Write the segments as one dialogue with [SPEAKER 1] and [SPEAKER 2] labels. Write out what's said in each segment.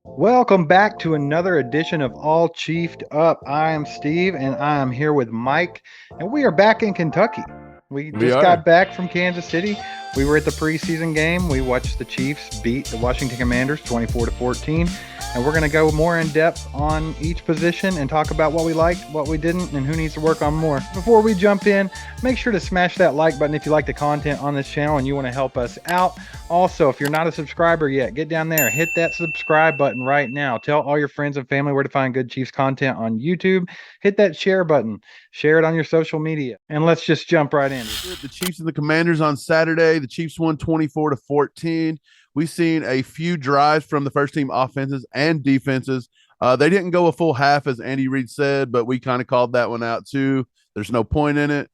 [SPEAKER 1] Welcome back to another edition of All Chiefed Up. I am Steve and I am here with Mike, and we are back in Kentucky. We
[SPEAKER 2] We
[SPEAKER 1] just got
[SPEAKER 2] are.
[SPEAKER 1] back from Kansas City. We were at the preseason game. We watched the Chiefs beat the Washington Commanders 24 to 14, and we're going to go more in depth on each position and talk about what we liked, what we didn't, and who needs to work on more. Before we jump in, make sure to smash that like button if you like the content on this channel and you want to help us out. Also, if you're not a subscriber yet, get down there, hit that subscribe button right now. Tell all your friends and family where to find good Chiefs content on YouTube. Hit that share button, share it on your social media, and let's just jump right in.
[SPEAKER 2] The Chiefs and the Commanders on Saturday. The Chiefs won 24 to 14. We've seen a few drives from the first team offenses and defenses. They didn't go a full half, as Andy Reid said, but we kind of called that one out too. There's no point in it.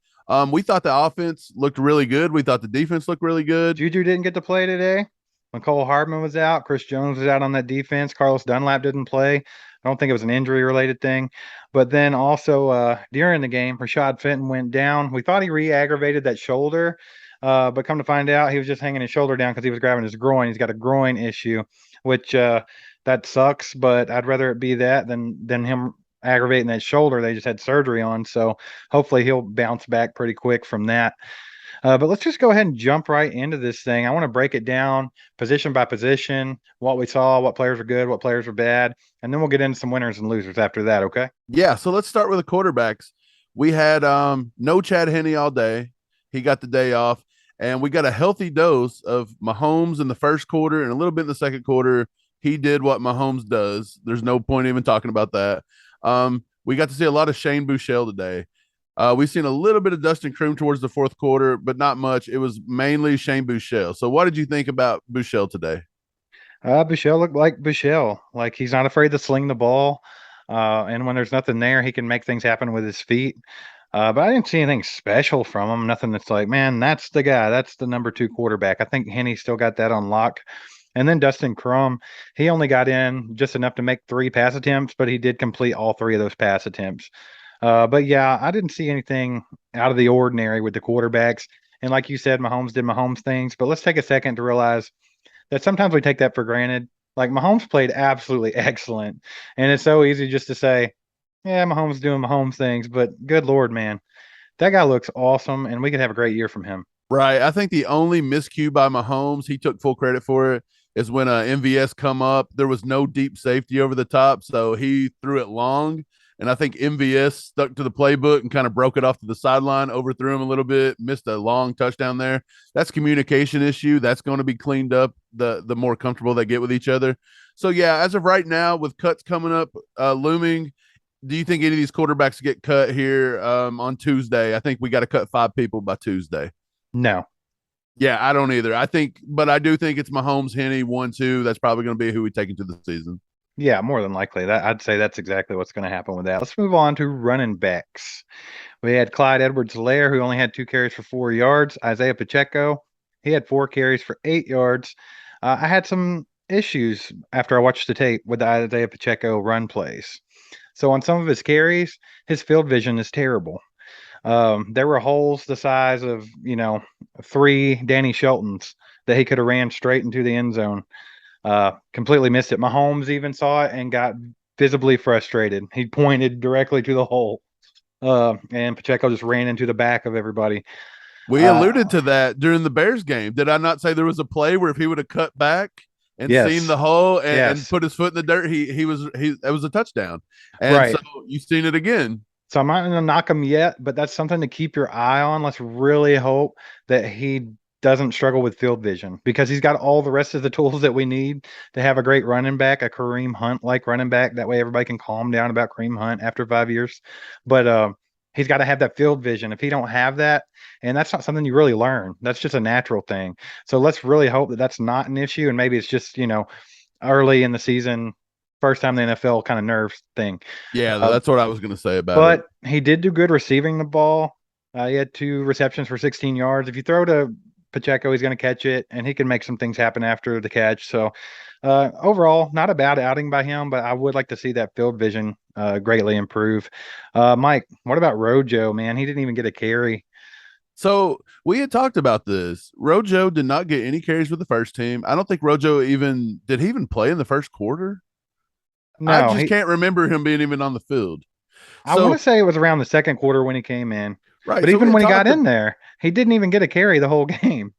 [SPEAKER 2] We thought the offense looked really good. We thought the defense looked really good.
[SPEAKER 1] Juju didn't get to play today. McCole Hardman was out. Chris Jones was out on that defense. Carlos Dunlap didn't play. I don't think it was an injury related thing. But then also during the game, Rashad Fenton went down. We thought he re-aggravated that shoulder, but come to find out, he was just hanging his shoulder down because he was grabbing his groin. He's got a groin issue, which that sucks. But I'd rather it be that than him aggravating that shoulder. They just had surgery on, so hopefully he'll bounce back pretty quick from that. But let's just go ahead and jump right into this thing. I want to break it down position by position, what we saw, what players were good, what players were bad, and then we'll get into some winners and losers after that. Okay.
[SPEAKER 2] Yeah, so let's start with the quarterbacks. We had no Chad Henne all day. He got the day off, and we got a healthy dose of Mahomes in the first quarter and a little bit in the second quarter. He did what Mahomes does. There's no point even talking about that. We got to see a lot of Shane Buechele today. We've seen a little bit of Dustin Croom towards the fourth quarter, but not much. It was mainly Shane Buechele. So, what did you think about Buechele today?
[SPEAKER 1] Bichelle looked like Bichelle. Like he's not afraid to sling the ball. And when there's nothing there, he can make things happen with his feet. But I didn't see anything special from him. Nothing that's like, man, that's the guy. That's the number two quarterback. I think Henny still got that on lock. And then Dustin Crum, he only got in just enough to make three pass attempts, but he did complete all three of those pass attempts. But yeah, I didn't see anything out of the ordinary with the quarterbacks. And like you said, Mahomes did Mahomes things. But let's take a second to realize that sometimes we take that for granted. Like Mahomes played absolutely excellent. And it's so easy just to say, yeah, Mahomes doing Mahomes things. But good Lord, man, that guy looks awesome. And we could have a great year from him.
[SPEAKER 2] Right. I think the only miscue by Mahomes, he took full credit for it, is when MVS come up. There was no deep safety over the top, so he threw it long. And I think MVS stuck to the playbook and kind of broke it off to the sideline, overthrew him a little bit, missed a long touchdown there. That's communication issue. That's going to be cleaned up the more comfortable they get with each other. So yeah, as of right now, with cuts coming up looming, do you think any of these quarterbacks get cut here on Tuesday? I think we got to cut 5 people by Tuesday.
[SPEAKER 1] No.
[SPEAKER 2] Yeah, I don't either. But I do think it's Mahomes, Henne, 1-2. That's probably going to be who we take into the season.
[SPEAKER 1] Yeah, more than likely. That I'd say that's exactly what's going to happen with that. Let's move on to running backs. We had Clyde Edwards-Helaire, who only had 2 carries for 4 yards. Isaiah Pacheco, he had 4 carries for 8 yards. I had some issues after I watched the tape with the Isaiah Pacheco run plays. So on some of his carries, his field vision is terrible. There were holes the size of, 3 Danny Sheltons that he could have ran straight into the end zone. Completely missed it. Mahomes even saw it and got visibly frustrated. He pointed directly to the hole. And Pacheco just ran into the back of everybody.
[SPEAKER 2] We alluded to that during the Bears game. Did I not say there was a play where if he would have cut back and
[SPEAKER 1] Yes.
[SPEAKER 2] seen the hole and
[SPEAKER 1] Yes.
[SPEAKER 2] put his foot in the dirt, that was a touchdown. And
[SPEAKER 1] Right.
[SPEAKER 2] so you've seen it again.
[SPEAKER 1] So I'm not going to knock him yet, but that's something to keep your eye on. Let's really hope that he doesn't struggle with field vision because he's got all the rest of the tools that we need to have a great running back, a Kareem Hunt like running back. That way everybody can calm down about Kareem Hunt after 5 years. But he's got to have that field vision. If he don't have that, and that's not something you really learn, that's just a natural thing. So let's really hope that that's not an issue, and maybe it's just early in the season, first time in the NFL kind of nerves thing.
[SPEAKER 2] Yeah, that's what I was going to say about
[SPEAKER 1] But
[SPEAKER 2] it.
[SPEAKER 1] he did do good receiving the ball. He had 2 receptions for 16 yards. If you throw to Pacheco, he's going to catch it, and he can make some things happen after the catch. So overall, not a bad outing by him, but I would like to see that field vision greatly improve. Mike, what about Rojo, man? He didn't even get a carry.
[SPEAKER 2] So we had talked about this. Rojo did not get any carries with the first team. I don't think Rojo even did he even play in the first quarter? I
[SPEAKER 1] No,
[SPEAKER 2] just can't remember him being even on the field.
[SPEAKER 1] I want to
[SPEAKER 2] So
[SPEAKER 1] say it was around the second quarter when he came in.
[SPEAKER 2] right,
[SPEAKER 1] But
[SPEAKER 2] so
[SPEAKER 1] even
[SPEAKER 2] we
[SPEAKER 1] when he
[SPEAKER 2] talked
[SPEAKER 1] got
[SPEAKER 2] to
[SPEAKER 1] in there, he didn't even get a carry the whole game.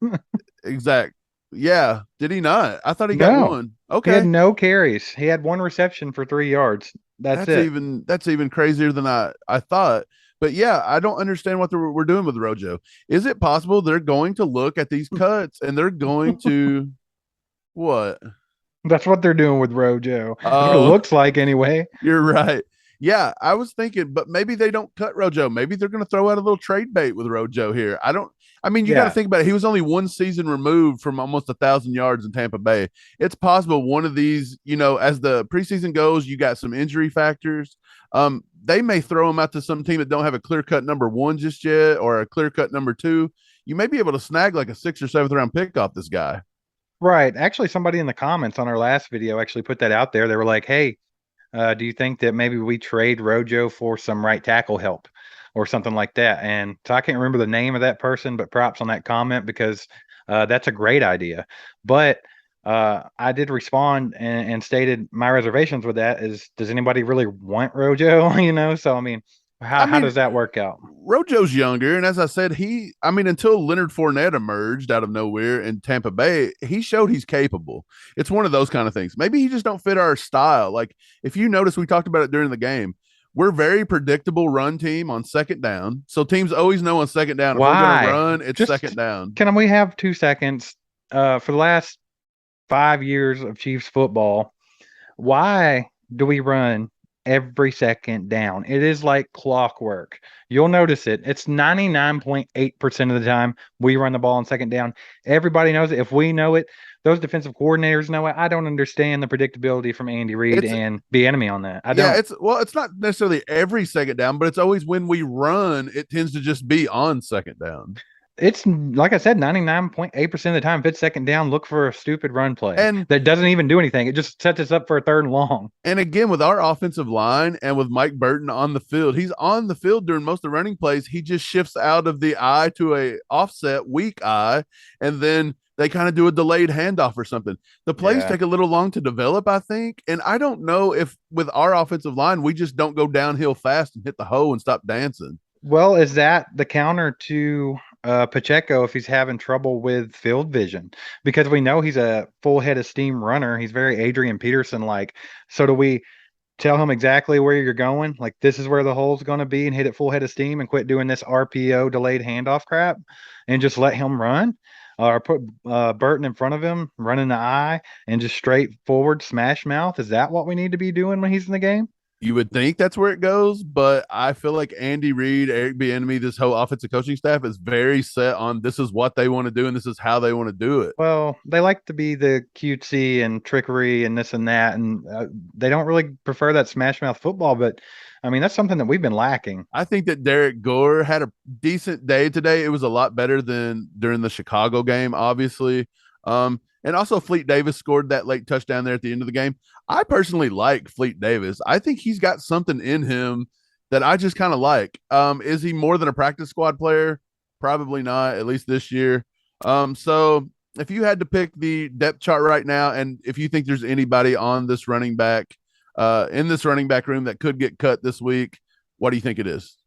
[SPEAKER 2] exact. Yeah, did he not? I thought he got
[SPEAKER 1] No,
[SPEAKER 2] one.
[SPEAKER 1] he had
[SPEAKER 2] Okay,
[SPEAKER 1] no carries. He had one reception for 3 yards. That's it.
[SPEAKER 2] that's even crazier than I thought. But yeah, I don't understand what we're doing with Rojo. Is it possible they're going to look at these cuts and they're going to what?
[SPEAKER 1] That's what they're doing with Rojo. That's what it
[SPEAKER 2] Oh,
[SPEAKER 1] looks like anyway.
[SPEAKER 2] you're right. Yeah, I was thinking, but maybe they don't cut Rojo. Maybe they're going to throw out a little trade bait with Rojo here. I don't. I mean, you got to
[SPEAKER 1] Yeah.
[SPEAKER 2] think about it. He was only one season removed from almost 1,000 yards in Tampa Bay. It's possible one of these, as the preseason goes, you got some injury factors. They may throw him out to some team that don't have a clear cut number one just yet, or a clear cut number two. You may be able to snag like a 6th or 7th round pick off this guy.
[SPEAKER 1] Right. Actually, somebody in the comments on our last video actually put that out there. They were like, hey, do you think that maybe we trade Rojo for some right tackle help or something like that? And so I can't remember the name of that person, but props on that comment because that's a great idea. But I did respond and stated my reservations with that is, does anybody really want Rojo? So I mean,
[SPEAKER 2] I
[SPEAKER 1] how
[SPEAKER 2] mean,
[SPEAKER 1] does that work out?
[SPEAKER 2] Rojo's younger, and as I said, until Leonard Fournette emerged out of nowhere in Tampa Bay, he showed he's capable. It's one of those kind of things. Maybe he just don't fit our style. Like if you notice, we talked about it during the game. We're very predictable run team on second down, so teams always know on second down if we're going to
[SPEAKER 1] Why?
[SPEAKER 2] run, it's second
[SPEAKER 1] Just
[SPEAKER 2] down.
[SPEAKER 1] can we have 2 seconds? For the last 5 years of Chiefs football, why do we run every second down? It is like clockwork. You'll notice it. It's 99.8% of the time we run the ball on second down. Everybody knows it. If we know it, those defensive coordinators know it. I don't understand the predictability from Andy Reid
[SPEAKER 2] It's
[SPEAKER 1] and the enemy on that. I
[SPEAKER 2] Yeah,
[SPEAKER 1] don't.
[SPEAKER 2] it's not necessarily every second down, but it's always when we run, it tends to just be on second down.
[SPEAKER 1] It's like I said, 99.8% of the time, if it's second down, look for a stupid run play
[SPEAKER 2] And
[SPEAKER 1] that doesn't even do anything. It just sets us up for a third and long.
[SPEAKER 2] And again, with our offensive line and with Mike Burton on the field, he's on the field during most of the running plays. He just shifts out of the eye to a offset weak eye, and then they kind of do a delayed handoff or something. The plays
[SPEAKER 1] Yeah.
[SPEAKER 2] take a little long to develop, I think. And I don't know if with our offensive line, we just don't go downhill fast and hit the hoe and stop dancing.
[SPEAKER 1] Well, is that the counter to Pacheco if he's having trouble with field vision? Because we know he's a full head of steam runner. He's very Adrian Peterson like. So do we tell him exactly where you're going? Like this is where the hole's going to be and hit it full head of steam and quit doing this RPO delayed handoff crap and just let him run? Or put Burton in front of him, running the eye, and just straight forward smash mouth. Is that what we need to be doing when he's in the game?
[SPEAKER 2] You would think that's where it goes, but I feel like Andy Reid, Eric Bieniemy, this whole offensive coaching staff is very set on this is what they want to do and this is how they want to do it.
[SPEAKER 1] Well, they like to be the cutesy and trickery and this and that, and they don't really prefer that smash mouth football. But I mean, that's something that we've been lacking.
[SPEAKER 2] I think that Derek Gore had a decent day today. It was a lot better than during the Chicago game, obviously. And also Fleet Davis scored that late touchdown there at the end of the game. I personally like Fleet Davis. I think he's got something in him that I just kind of like. Is he more than a practice squad player? Probably not, at least this year. So if you had to pick the depth chart right now, and if you think there's anybody on this running back, in this running back room that could get cut this week, what do you think it is?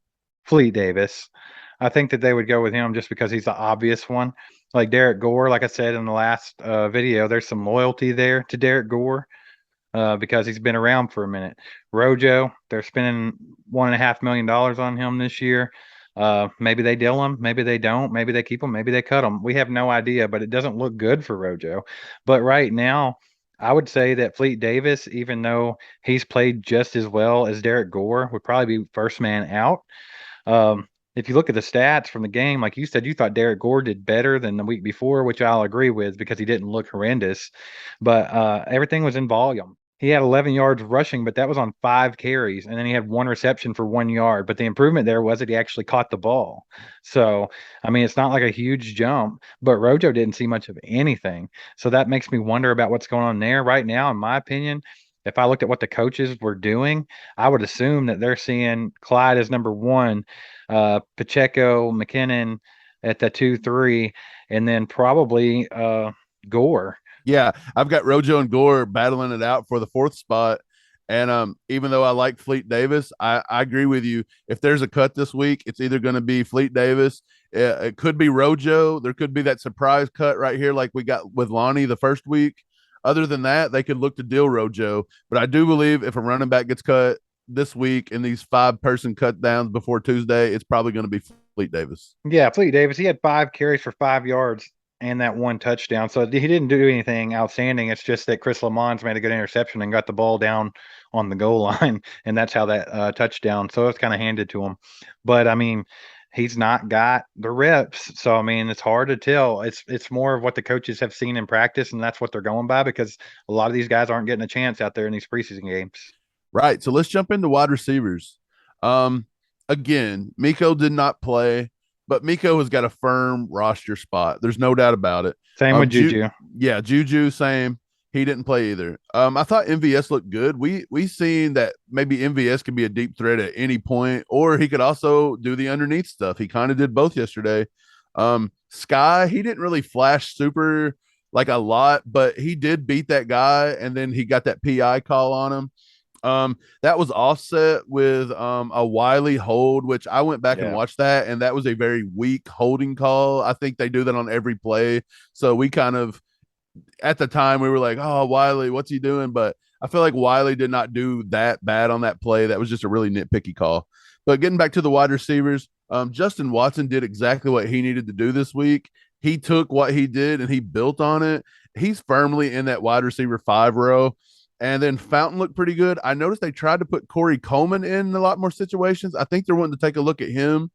[SPEAKER 1] Fleet Davis. I think that they would go with him just because he's the obvious one. Like Derek Gore, like I said in the last video, there's some loyalty there to Derek Gore because he's been around for a minute. Rojo, they're spending $1.5 million on him this year. Maybe they deal him, maybe they don't, maybe they keep him, maybe they cut him. We have no idea, but it doesn't look good for Rojo. But right now, I would say that Fleet Davis, even though he's played just as well as Derek Gore, would probably be first man out. If you look at the stats from the game, like you said, you thought Derek Gore did better than the week before, which I'll agree with because he didn't look horrendous. But everything was in volume. He had 11 yards rushing, but that was on 5 carries, and then he had one reception for 1 yard. But the improvement there was that he actually caught the ball. So, I mean, it's not like a huge jump, but Rojo didn't see much of anything. So that makes me wonder about what's going on there right now. In my opinion, if I looked at what the coaches were doing, I would assume that they're seeing Clyde as number one, Pacheco, McKinnon at the 2, 3, and then probably Gore.
[SPEAKER 2] Yeah, I've got Rojo and Gore battling it out for the fourth spot. And even though I like Fleet Davis, I agree with you. If there's a cut this week, it's either going to be Fleet Davis. It could be Rojo. There could be that surprise cut right here, like we got with Lonnie the first week. Other than that, they could look to deal Rojo. But I do believe if a running back gets cut this week in these 5-person cut downs before Tuesday, it's probably going to be Fleet Davis.
[SPEAKER 1] Yeah, Fleet Davis, he had 5 carries for 5 yards and that one touchdown. So he didn't do anything outstanding. It's just that Chris Lamont's made a good interception and got the ball down on the goal line, and that's how that touchdown. So it's kind of handed to him. But I mean, he's not got the reps. So I mean, it's hard to tell. It's more of what the coaches have seen in practice, and that's what they're going by because a lot of these guys aren't getting a chance out there in these preseason games.
[SPEAKER 2] Right. So let's jump into wide receivers. Um, Again, Miko did not play, but Miko has got a firm roster spot. There's no doubt about it.
[SPEAKER 1] Same with Juju.
[SPEAKER 2] Yeah, Juju, same. He didn't play either. I thought MVS looked good. We seen that maybe MVS could be a deep threat at any point, or he could also do the underneath stuff. He kind of did both yesterday. Sky, he didn't really flash super like a lot, but he did beat that guy, and then he got that PI call on him. That was offset with a Wiley hold, which I went back and
[SPEAKER 1] Yeah.
[SPEAKER 2] watched that, and that was a very weak holding call. I think they do that on every play. So we kind of at the time we were like, oh, Wiley, what's he doing? But I feel like Wiley did not do that bad on that play. That was just a really nitpicky call. But getting back to the wide receivers, Justin Watson did exactly what he needed to do this week. He took what he did and he built on it. He's firmly in that wide receiver 5 row. And then Fountain looked pretty good. I noticed they tried to put Corey Coleman in a lot more situations. I think they're wanting to take a look at him.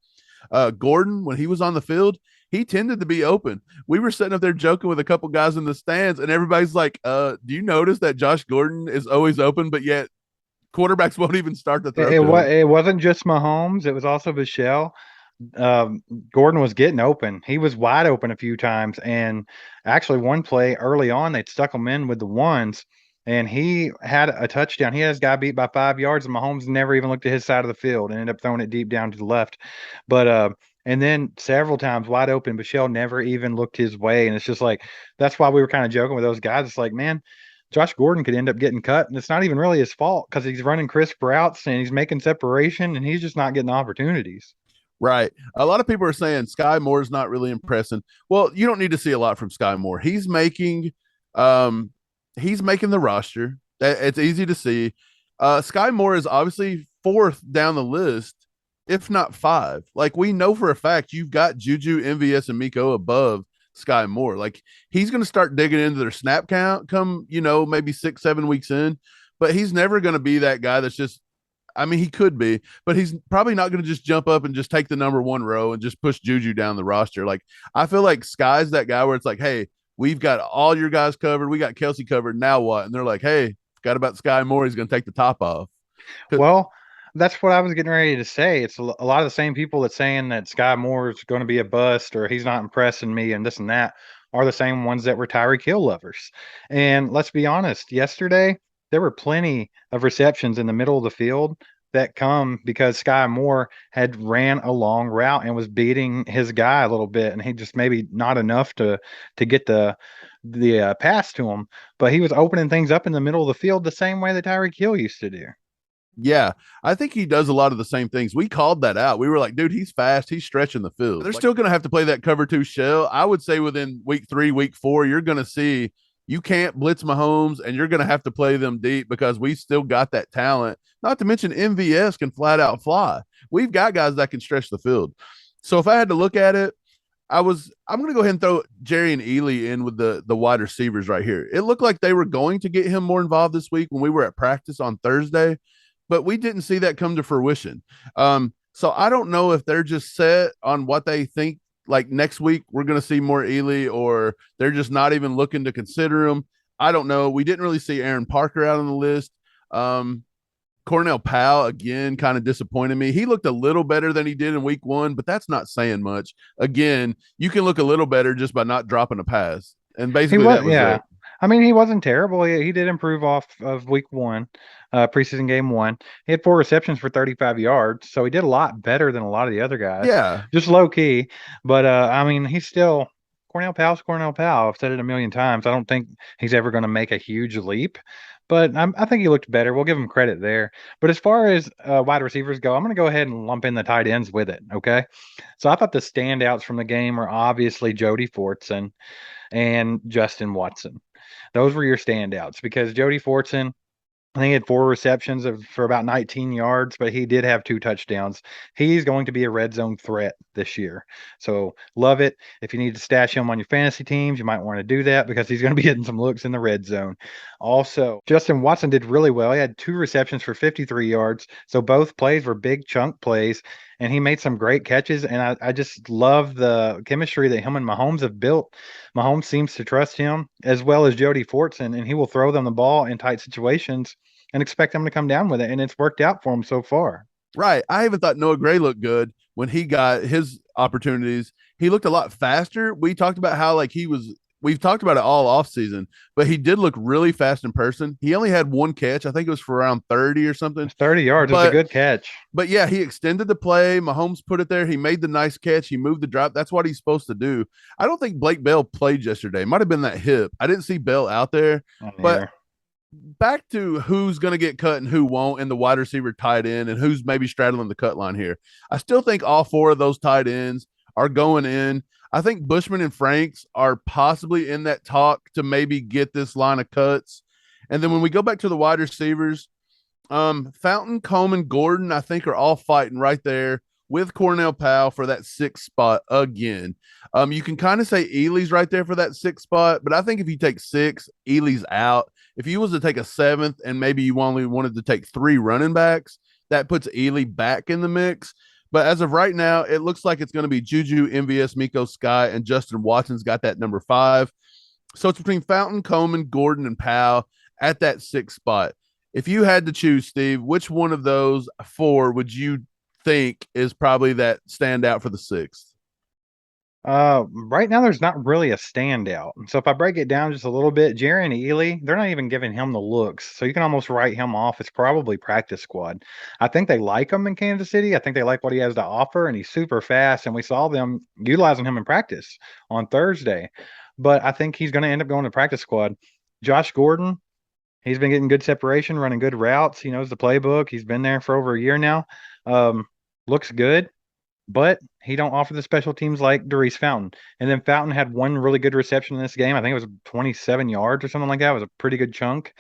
[SPEAKER 2] Gordon, when he was on the field, he tended to be open. We were sitting up there joking with a couple guys in the stands, and everybody's like, do you notice that Josh Gordon is always open, but yet quarterbacks won't even start to throw
[SPEAKER 1] It,
[SPEAKER 2] to him?
[SPEAKER 1] it wasn't just Mahomes; it was also Michelle. Gordon was getting open. He was wide open a few times, and actually one play early on they stuck him in with the ones, and he had a touchdown. He had his guy beat by 5 yards, and Mahomes never even looked at his side of the field and ended up throwing it deep down to the left. But and then several times wide open, Michelle never even looked his way, and it's just like that's why we were kind of joking with those guys. It's like, man, Josh Gordon could end up getting cut, and it's not even really his fault because he's running crisp routes and he's making separation, and he's just not getting opportunities.
[SPEAKER 2] Right. A lot of people are saying Sky Moore is not really impressing. Well, you don't need to see a lot from Sky Moore. Um he's making the roster. It's easy to see. Sky Moore is obviously 4th down the list, if not 5. Like we know for a fact you've got Juju, MVS, and Miko above Sky Moore. Like he's going to start digging into their snap count come, maybe 6, 7 weeks in, but he's never going to be that guy that's just I mean, he could be, but he's probably not going to just jump up and just take the number 1 row and just push Juju down the roster. Like, I feel like Sky's that guy where it's like, hey, we've got all your guys covered. We got Kelsey covered. Now what? And they're like, hey, forgot about Sky Moore. He's going to take the top off.
[SPEAKER 1] Well, that's what I was getting ready to say. It's a lot of the same people that's saying that Sky Moore is going to be a bust or he's not impressing me and this and that are the same ones that were Tyreek Hill lovers. And let's be honest, yesterday there were plenty of receptions in the middle of the field that come because Sky Moore had ran a long route and was beating his guy a little bit, and he just maybe not enough to get the pass to him, but he was opening things up in the middle of the field the same way that Tyreek Hill used to do.
[SPEAKER 2] Yeah, I think he does a lot of the same things. We called that out. We were like, dude, he's fast. He's stretching the field. They're still going to have to play that cover 2 shell. I would say within week 3, week 4, you're going to see you can't blitz Mahomes and you're going to have to play them deep because we still got that talent. Not to mention MVS can flat out fly. We've got guys that can stretch the field. So if I had to look at it, I'm going to go ahead and throw Jerry and Ely in with the wide receivers right here. It looked like they were going to get him more involved this week when we were at practice on Thursday, but we didn't see that come to fruition. So I don't know if they're just set on what they think. Like next week, we're going to see more Ely, or they're just not even looking to consider him. I don't know. We didn't really see Aaron Parker out on the list. Cornell Powell, again, kind of disappointed me. He looked a little better than he did in week 1, but that's not saying much. Again, you can look a little better just by not dropping a pass. And basically that was
[SPEAKER 1] Yeah.
[SPEAKER 2] it.
[SPEAKER 1] I mean, he wasn't terrible. He did improve off of week 1, preseason game 1. He had 4 receptions for 35 yards, so he did a lot better than a lot of the other guys.
[SPEAKER 2] Yeah.
[SPEAKER 1] Just low key, but I mean, he's still Cornell Powell's Cornell Powell. I've said it a million times. I don't think he's ever going to make a huge leap, but I think he looked better. We'll give him credit there. But as far as wide receivers go, I'm going to go ahead and lump in the tight ends with it. Okay. So I thought the standouts from the game were obviously Jody Fortson and Justin Watson. Those were your standouts because Jody Fortson, I think he had 4 receptions for about 19 yards, but he did have 2 touchdowns. He's going to be a red zone threat this year. So love it. If you need to stash him on your fantasy teams, you might want to do that because he's going to be getting some looks in the red zone. Also, Justin Watson did really well. He had 2 receptions for 53 yards. So both plays were big chunk plays, and he made some great catches. And I just love the chemistry that him and Mahomes have built. Mahomes seems to trust him as well as Jody Fortson, and he will throw them the ball in tight situations and expect them to come down with it. And it's worked out for him so far.
[SPEAKER 2] Right. I even thought Noah Gray looked good when he got his opportunities. He looked a lot faster. We talked about how like we've talked about it all off season, but he did look really fast in person. He only had one catch. I think it was for around 30 or something.
[SPEAKER 1] It's 30 yards. It's a
[SPEAKER 2] But
[SPEAKER 1] good catch.
[SPEAKER 2] yeah, he extended the play. Mahomes put it there. He made the nice catch. He moved the drop. That's what he's supposed to do. I don't think Blake Bell played yesterday. It might have been that hip. I didn't see Bell out there. But back to who's going to get cut and who won't, and the wide receiver tight end, and who's maybe straddling the cut line here. I still think all 4 of those tight ends are going in. I think Bushman and Franks are possibly in that talk to maybe get this line of cuts. And then when we go back to the wide receivers, Fountain, Coleman, Gordon, I think are all fighting right there with Cornell Powell for that 6th spot again. You can kind of say Ely's right there for that 6th spot, but I think if you take 6, Ely's out. If you was to take a 7th and maybe you only wanted to take 3 running backs, that puts Ely back in the mix. But as of right now, it looks like it's going to be Juju, MVS, Miko Sky, and Justin Watson's got that number 5. So it's between Fountain, Coleman, Gordon, and Powell at that 6th spot. If you had to choose, Steve, which one of those 4 would you think is probably that standout for the 6th?
[SPEAKER 1] Right now there's not really a standout. So if I break it down just a little bit, Jerry and Ely, they're not even giving him the looks. So you can almost write him off. It's probably practice squad. I think they like him in Kansas City. I think they like what he has to offer, and he's super fast. And we saw them utilizing him in practice on Thursday. But I think he's going to end up going to practice squad. Josh Gordon, he's been getting good separation, running good routes. He knows the playbook. He's been there for over a year now. Um, Looks good, but he don't offer the special teams like Darius Fountain. And then Fountain had one really good reception in this game. I think it was 27 yards or something like that. It was a pretty good chunk.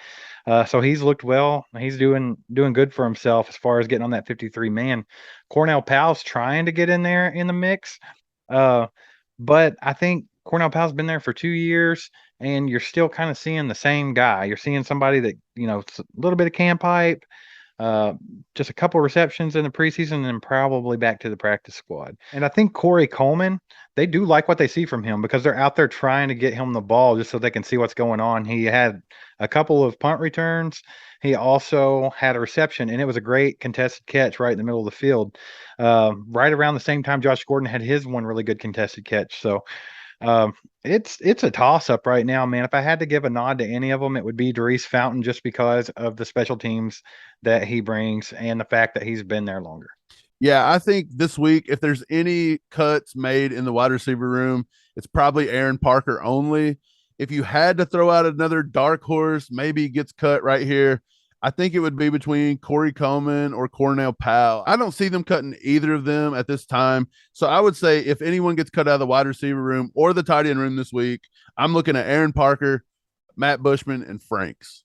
[SPEAKER 1] So he's looked well. He's doing good for himself as far as getting on that 53 man. Cornell Powell's trying to get in there in the mix. But I think Cornell Powell's been there for 2 years, and you're still kind of seeing the same guy. You're seeing somebody that, a little bit of can pipe, uh, just a couple receptions in the preseason, and then probably back to the practice squad. And I think Corey Coleman, they do like what they see from him because they're out there trying to get him the ball just so they can see what's going on. He had a couple of punt returns. He also had a reception, and it was a great contested catch right in the middle of the field. Right around the same time, Josh Gordon had his one really good contested catch. So it's a toss up right now, man. If I had to give a nod to any of them, it would be Darius Fountain just because of the special teams that he brings and the fact that he's been there longer.
[SPEAKER 2] Yeah, I think this week, if there's any cuts made in the wide receiver room, it's probably Aaron Parker only. If you had to throw out another dark horse, maybe he gets cut right here. I think it would be between Corey Coleman or Cornell Powell. I don't see them cutting either of them at this time. So I would say if anyone gets cut out of the wide receiver room or the tight end room this week, I'm looking at Aaron Parker, Matt Bushman, and Franks.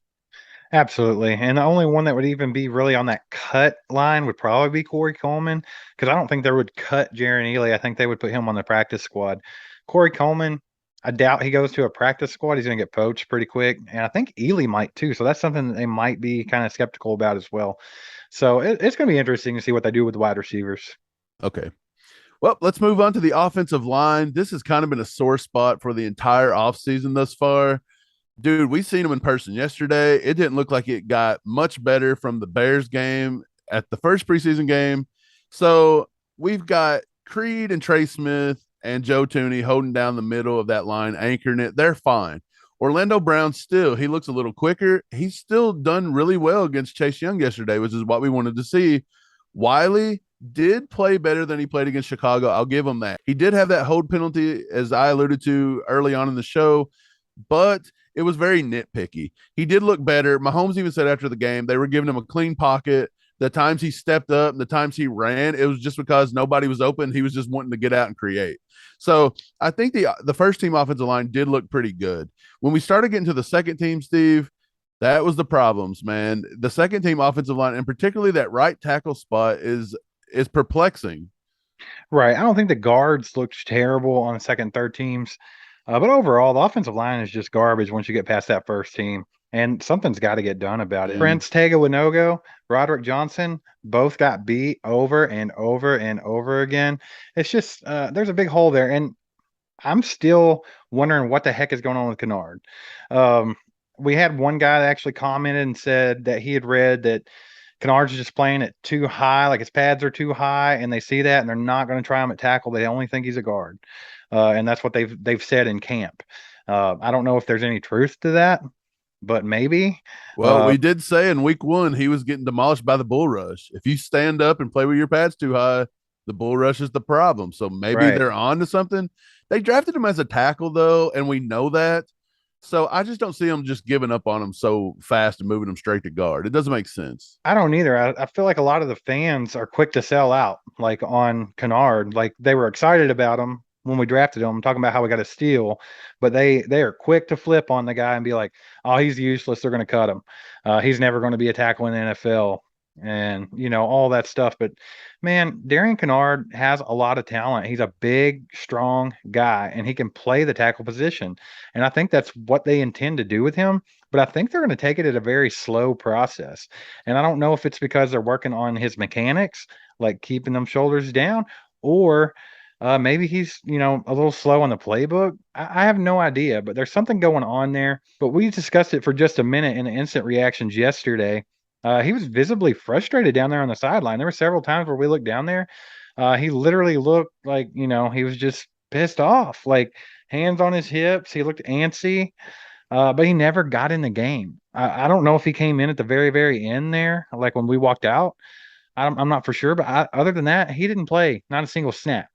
[SPEAKER 1] Absolutely. And the only one that would even be really on that cut line would probably be Corey Coleman because I don't think they would cut Jaron Ely. I think they would put him on the practice squad. Corey Coleman, I doubt he goes to a practice squad. He's going to get poached pretty quick. And I think Ely might too. So that's something that they might be kind of skeptical about as well. So it's going to be interesting to see what they do with the wide receivers.
[SPEAKER 2] Okay. Well, let's move on to the offensive line. This has kind of been a sore spot for the entire offseason thus far. Dude, we seen him in person yesterday. It didn't look like it got much better from the Bears game at the first preseason game. So we've got Creed and Trey Smith and Joe Tooney holding down the middle of that line, anchoring it. They're fine. Orlando Brown still, he looks a little quicker. He's still done really well against Chase Young yesterday, which is what we wanted to see. Wiley did play better than he played against Chicago. I'll give him that. He did have that hold penalty, as I alluded to early on in the show, but it was very nitpicky. He did look better. Mahomes even said after the game they were giving him a clean pocket. The times he stepped up, the times he ran, it was just because nobody was open. He was just wanting to get out and create. So I think the first team offensive line did look pretty good. When we started getting to the second team, Steve, that was the problems, man. The second team offensive line, and particularly that right tackle spot, is perplexing.
[SPEAKER 1] Right. I don't think the guards looked terrible on the second, third teams. But overall, the offensive line is just garbage once you get past that first team. And something's got to get done about it. Prince Tega Winogo, Roderick Johnson, both got beat over and over and over again. It's just there's a big hole there. And I'm still wondering what the heck is going on with Kennard. Um, we had one guy that actually commented and said that he had read that Kennard's just playing it too high, like his pads are too high, and they see that and they're not going to try him at tackle. They only think he's a guard, and that's what they've said in camp. I don't know if there's any truth to that, but maybe.
[SPEAKER 2] Well, we did say in week one he was getting demolished by the bull rush. If you stand up and play with your pads too high, the bull rush is the problem. So maybe
[SPEAKER 1] Right.
[SPEAKER 2] they're on to something. They drafted him as a tackle though, and we know that. So I just don't see them just giving up on him so fast and moving him straight to guard. It doesn't make sense.
[SPEAKER 1] I don't either. I feel like a lot of the fans are quick to sell out, like on Kennard. Like they were excited about him when we drafted him, talking about how we got a steal, but they are quick to flip on the guy and be like, "Oh, he's useless. They're going to cut him. He's never going to be a tackle in the NFL." And all that stuff. But man, Darian Kennard has a lot of talent. He's a big, strong guy, and he can play the tackle position. And I think that's what they intend to do with him. But I think they're going to take it at a very slow process. And I don't know if it's because they're working on his mechanics, like keeping them shoulders down, or maybe he's, a little slow on the playbook. I have no idea, but there's something going on there. But we discussed it for just a minute in the instant reactions yesterday. He was visibly frustrated down there on the sideline. There were several times where we looked down there. He literally looked like, he was just pissed off, like hands on his hips. He looked antsy, but he never got in the game. I don't know if he came in at the very, very end there, like when we walked out. I'm not for sure, but other than that, he didn't play, not a single snap.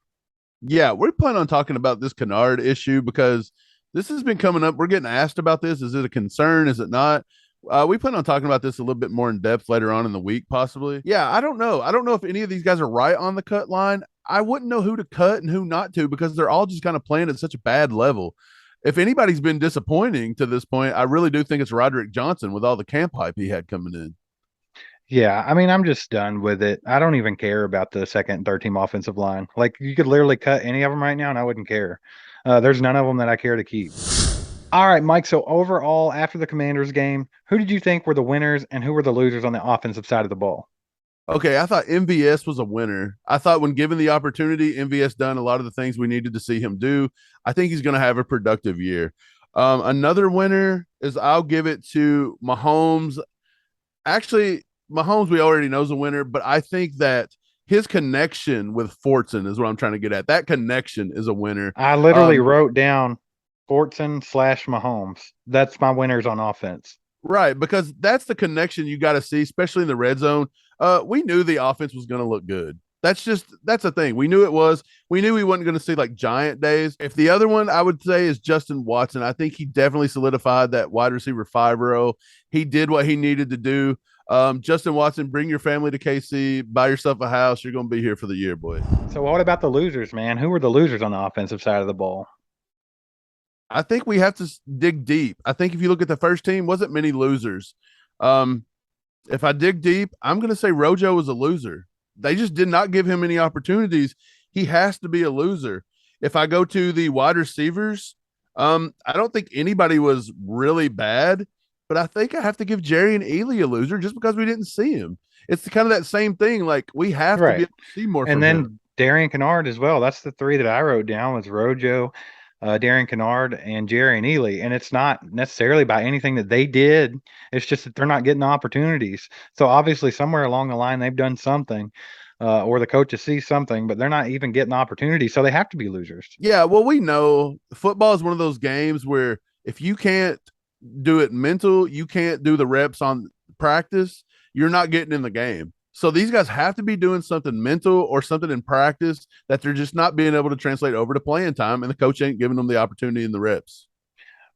[SPEAKER 2] Yeah, we're planning on talking about this Kennard issue because this has been coming up. We're getting asked about this. Is it a concern? Is it not? We plan on talking about this a little bit more in depth later on in the week, possibly. Yeah, I don't know. I don't know if any of these guys are right on the cut line. I wouldn't know who to cut and who not to because they're all just kind of playing at such a bad level. If anybody's been disappointing to this point, I really do think it's Roderick Johnson with all the camp hype he had coming in.
[SPEAKER 1] Yeah, I mean, I'm just done with it. I don't even care about the second and third team offensive line. Like, you could literally cut any of them right now, and I wouldn't care. There's none of them that I care to keep. All right, Mike. So overall, after the Commanders game, who did you think were the winners and who were the losers on the offensive side of the ball?
[SPEAKER 2] Okay, I thought MVS was a winner. I thought when given the opportunity, MVS done a lot of the things we needed to see him do. I think he's going to have a productive year. Another winner is I'll give it to Mahomes. Actually, Mahomes we already know is a winner, but I think that his connection with Fortson is what I'm trying to get at. That connection is a winner.
[SPEAKER 1] I literally wrote down Fortson / Mahomes. That's my winners on offense.
[SPEAKER 2] Right, because that's the connection you got to see, especially in the red zone. We knew the offense was going to look good. That's the thing. We knew it was. We knew we wasn't going to see like giant days. If the other one I would say is Justin Watson, I think he definitely solidified that wide receiver 5 role. He did what he needed to do. Justin Watson, bring your family to KC, buy yourself a house. You're going to be here for the year, boy.
[SPEAKER 1] So what about the losers, man? Who were the losers on the offensive side of the ball?
[SPEAKER 2] I think we have to dig deep. I think if you look at the first team, wasn't many losers. If I dig deep, I'm going to say Rojo was a loser. They just did not give him any opportunities. He has to be a loser. If I go to the wide receivers, I don't think anybody was really bad, but I think I have to give Jerry and Ely a loser just because we didn't see him. It's kind of that same thing. Like we have to be able to see more
[SPEAKER 1] and
[SPEAKER 2] from
[SPEAKER 1] then
[SPEAKER 2] him.
[SPEAKER 1] Darian Kennard as well. That's the three that I wrote down was Rojo, Darian Kennard, and Jerry and Ely. And it's not necessarily by anything that they did. It's just that they're not getting the opportunities. So obviously somewhere along the line they've done something, or the coaches see something, but they're not even getting opportunities. So they have to be losers.
[SPEAKER 2] Yeah, well, we know football is one of those games where if you can't do it mental, you can't do the reps on practice, you're not getting in the game. So these guys have to be doing something mental or something in practice that they're just not being able to translate over to playing time, and the coach ain't giving them the opportunity in the reps.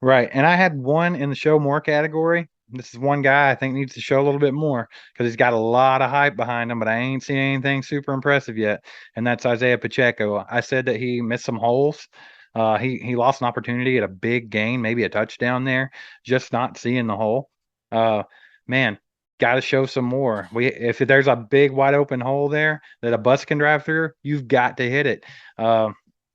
[SPEAKER 1] Right. And I had one in the show more category. This is one guy I think needs to show a little bit more because he's got a lot of hype behind him, but I ain't seen anything super impressive yet. And that's Isaiah Pacheco. I said that he missed some holes. He lost an opportunity at a big gain, maybe a touchdown there, just not seeing the hole. Uh, man, got to show some more. If there's a big wide open hole there that a bus can drive through, you've got to hit it.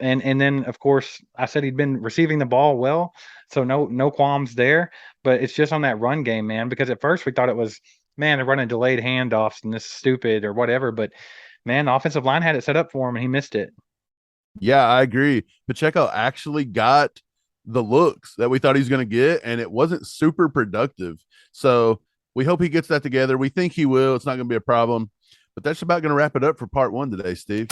[SPEAKER 1] And then of course I said he'd been receiving the ball well, so no qualms there. But it's just on that run game, man. Because at first we thought it was, man, they're running delayed handoffs and this is stupid or whatever. But man, the offensive line had it set up for him and he missed it.
[SPEAKER 2] Yeah, I agree. Pacheco actually got the looks that we thought he was going to get, and it wasn't super productive. So we hope he gets that together. We think he will. It's not going to be a problem. But that's about going to wrap it up for part one today, Steve.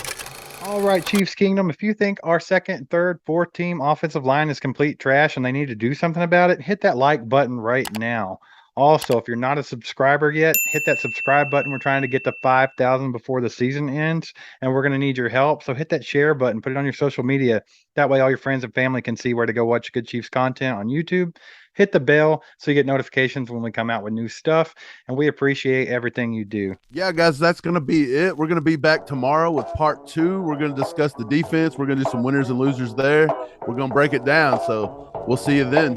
[SPEAKER 1] All right, Chiefs Kingdom. If you think our second, third, fourth team offensive line is complete trash and they need to do something about it, hit that like button right now. Also, if you're not a subscriber yet, hit that subscribe button. We're trying to get to 5,000 before the season ends, and we're going to need your help. So hit that share button, put it on your social media. That way, all your friends and family can see where to go watch good Chiefs content on YouTube. Hit the bell so you get notifications when we come out with new stuff, and we appreciate everything you do.
[SPEAKER 2] Yeah, guys, that's going to be it. We're going to be back tomorrow with part two. We're going to discuss the defense. We're going to do some winners and losers there. We're going to break it down. So we'll see you then.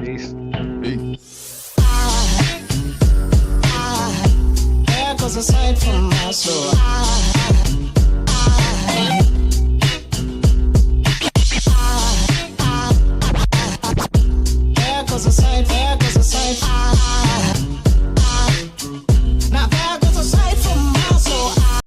[SPEAKER 1] Peace.
[SPEAKER 2] Peace.
[SPEAKER 3] There goes a sight from my soul.